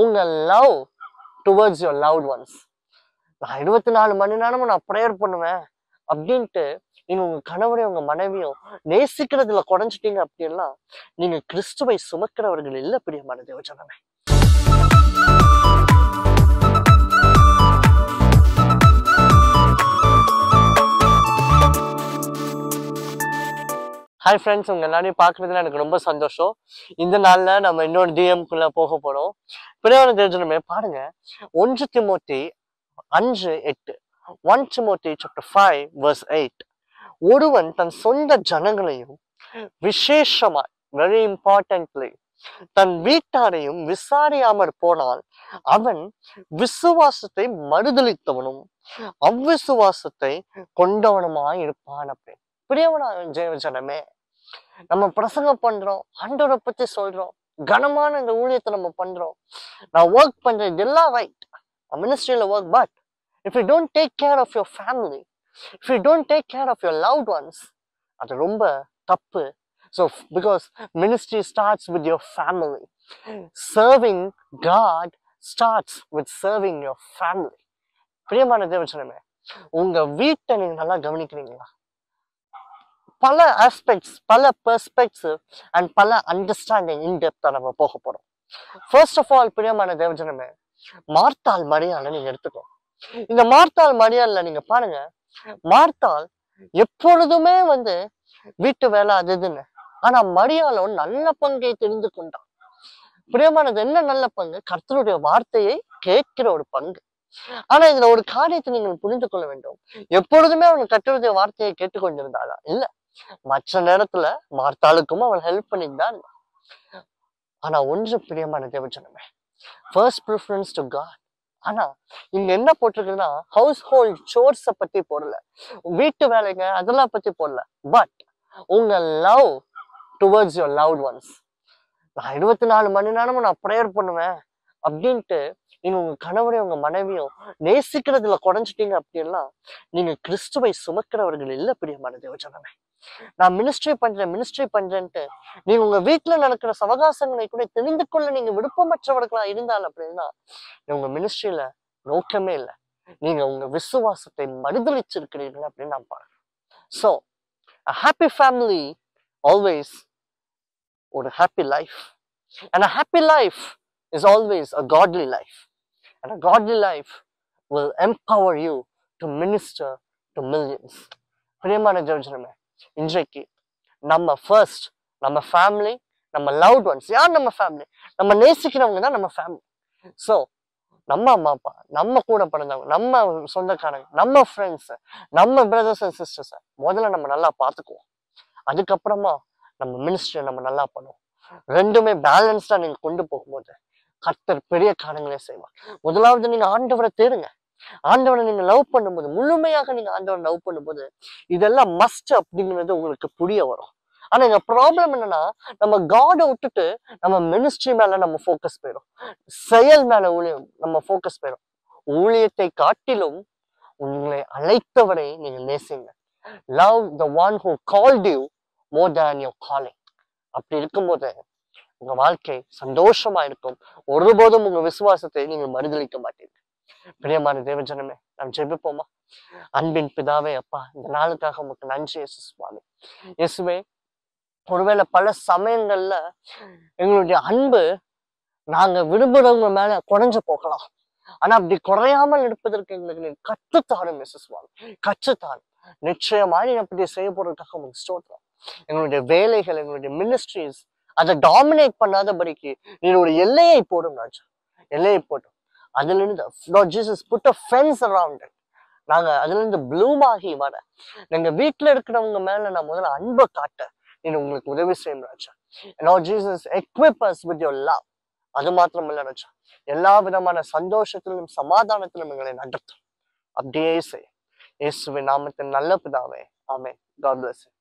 உங்க love towards your loved once. நான் 24 மணி நேரமும் நான் ப்ரேயர் பண்ணுவேன் அப்படின்ட்டு நீங்க உங்க கணவரையும் உங்க மனைவியும் நேசிக்கிறதுல குறைஞ்சிட்டீங்க அப்படின்னா நீங்க கிறிஸ்துவை சுமக்கிறவர்கள் இல்ல பிரியமான தேவஜனமே. ஹாய் ஃப்ரெண்ட்ஸ், உங்க எல்லாரையும் பார்க்கறதுல எனக்கு ரொம்ப சந்தோஷம். இந்த நாள்ல நம்ம இன்னொரு டிஎம்குள்ள போக போறோம். பிரியமான தேவஜனமே, பாருங்க 1 திமோத்தி 5:8. 1 Timothy chapter 5 verse 8. ஒருவன் தன் சொந்த ஜனங்களையும் விசேஷமாய், வெரி இம்பார்ட்டன்ட்லி, தன் வீட்டாரையும் விசாரியாமற் போனால் அவன் விசுவாசத்தை மறுதலித்தவனும் அவ்விசுவாசத்தை கொண்டவனுமாய் இருப்பான் அப்படின்னு. பிரியமான ஜனமே, நம்ம பிரசங்கம் பண்றோம், ஆண்டவரை பத்தி சொல்றோம், கனமான இந்த ஊழியத்தை நம்ம பண்றோம், நான் ஒர்க் பண்றேன், இதெல்லாம் ரைட், மினிஸ்ட்ரியில work. But if you don't take care of your family, if you don't take care of your loved ones, அது ரொம்ப தப்பு. So because ministry starts with your family, serving God starts with serving your family. பிரியமான தேவஜனமே, உங்க வீட்டை நீங்க நல்லா கவனிக்கிறீங்களா? பல ஆஸ்பெக்ட்ஸ், பல பெர்ஸ்பெக்டிவ் அண்ட் பல அண்டர்ஸ்டாண்டிங் இன் டெப்தா நம்ம போக போறோம். ஃபர்ஸ்ட் ஆஃப் ஆல், பிரியமான தேவஜனமே, மார்த்தாள் மரியாதை நீங்க எடுத்துக்கோ. இந்த மார்த்தாள் மரியாதைல நீங்க பாருங்க, மார்த்தாள் எப்பொழுதுமே வீட்டு வேலை அது இதுன்னு, ஆனா மரியாதை நல்ல பங்கை தெரிந்து கொண்டான். பிரியமானது என்ன நல்ல பங்கு? கர்த்தருடைய வார்த்தையை கேட்கிற ஒரு பங்கு. ஆனா இதுல ஒரு காரியத்தை நீங்கள் புரிந்து கொள்ள வேண்டும். எப்பொழுதுமே அவன் கர்த்தருடைய வார்த்தையை கேட்டுக்கொண்டிருந்தாளா? இல்ல, மற்ற நேரத்துல மார்த்தாளுக்கும் அவள் ஹெல்ப் பண்ணிதான். ஆனா ஒன்று பிரியமான தேவஜனமே, ஃபர்ஸ்ட் ப்ரிஃபரன்ஸ் டு காட். ஆனா இங்க என்ன போட்டிருக்குன்னா, ஹவுஸ் ஹோல்ட் சோர்ஸ பத்தி போடல, வீட்டு வேலைங்க அதெல்லாம் பத்தி போடல. பட் உங்க love towards your loved once. நான் 24 மணி நேரமும் நான் ப்ரேயர் பண்ணுவேன் அப்படின்ட்டு நீங்க உங்க கணவரையும் உங்க மனைவியும் நேசிக்கிறதுல குறைஞ்சிட்டீங்க அப்படின்னா நீங்க கிறிஸ்துவை சுமக்கிறவர்கள் இல்ல பிரியமான தேவஜனமே. நான் மினிஸ்ட்ரி பண்றேன்ட்டு நீங்க உங்க வீட்டுல நடக்கிற சவகாசங்களை கூட தெரிந்து கொள்ள நீங்க விருப்பமற்றவர்களா இருந்தால் அப்படின்னா உங்க மினிஸ்ட்ரியில நோக்கமே இல்லை. நீங்க உங்க விசுவாசத்தை மறுதலிச்சிருக்கிறீர்கள் அப்படின்னு நான் பாருங்க. So a happy family always or a happy life, and a happy life is always a godly life, and a godly life will empower you to minister to millions. பிரியமான தேவஜனமே, இன்றைக்கு நம்ம ஃபர்ஸ்ட் நம்ம ஃபேமிலி, நம்ம loved once. யார் நம்ம family? நம்ம நேசிக்கிறவங்க தான் நம்ம ஃபேமிலி. ஸோ நம்ம அம்மா அப்பா, நம்ம கூட பிறந்தவங்க, நம்ம சொந்தக்காரங்க, நம்ம ஃப்ரெண்ட்ஸ், நம்ம பிரதர்ஸ் அண்ட் சிஸ்டர்ஸ் முதல்ல நம்ம நல்லா பார்த்துக்குவோம். அதுக்கப்புறமா நம்ம மினிஸ்ட்ரியை நம்ம நல்லா பண்ணுவோம். ரெண்டுமே பேலன்ஸ்டா நீங்க கொண்டு போகும்போது கர்த்தர் பெரிய காரியங்களே செய்வார். முதலாவது நீங்க ஆண்டவரை தேடுங்க. ஆண்டவனை நீங்க லவ் பண்ணும்போது, முழுமையாக நீங்க ஆண்டவனை லவ் பண்ணும்போது இதெல்லாம் மஸ்ட் அப்படிங்கிறது உங்களுக்கு புரிய வரும். ஆனா எங்க ப்ராப்ளம் என்னன்னா, நம்ம காடை விட்டுட்டு நம்ம மினிஸ்ட்ரி மேல நம்ம ஃபோக்கஸ் போயிடும், செயல் மேல ஊழியம் நம்ம ஃபோக்கஸ் போயிடும். ஊழியத்தை காட்டிலும் உங்களை அழைத்தவரை நீங்க நேசிங்க. Love the one who called you more than your calling. அப்படி இருக்கும்போது உங்க வாழ்க்கை சந்தோஷமா இருக்கும். ஒருபோதும் உங்க விசுவாசத்தை நீங்க மறுதலிக்க மாட்டீங்க. பிரியமான தேவஜனமே, நாம் ஜெபிப்போமா? அன்பின் பிதாவே, அப்பா, இந்த நாளுக்காக உங்களுக்கு நன்றி இயேசு சுவாமி. இயேசுவே, ஒருவேளை பல சமயங்கள்ல எங்களுடைய அன்பு நாங்க விரும்புறவங்க மேல குறைஞ்சு போகலாம். ஆனா அப்படி குறையாமல் இருப்பதற்கு எங்களுக்கு நீங்க கற்றுத்தாரும் இயேசு சுவாமி, கற்றுத்தாரும். நிச்சயமா நீங்க அப்படி செய்ய போறதுக்காக உங்களுக்கு ஸ்தோத்திரம். எங்களுடைய வேலைகள், எங்களுடைய மினிஸ்ட்ரிஸ் அதை டாமினேட் பண்ணாதபடிக்கு நீ ஒரு எல்லையை போடும் ராஜா, எல்லையை போட்டும். அதுல இருந்து Lord Jesus put a fence around it. நாங்க அதுல இருந்து ப்ளூம் ஆகி வர எங்க வீட்டுல இருக்கிறவங்க மேல நான் முதல்ல அன்பை காட்ட நீ உங்களுக்கு உதவி செய்யும் ராஜா. Lord Jesus, equip us with your love. அது மாத்திரம் இல்ல ராஜா, எல்லா விதமான சந்தோஷத்திலும் சமாதானத்திலும் எங்களை நடத்தும். அப்படியே செய். இயேசுவின் நாமத்தின் நல்ல பிதாவே, ஆமென். God bless you.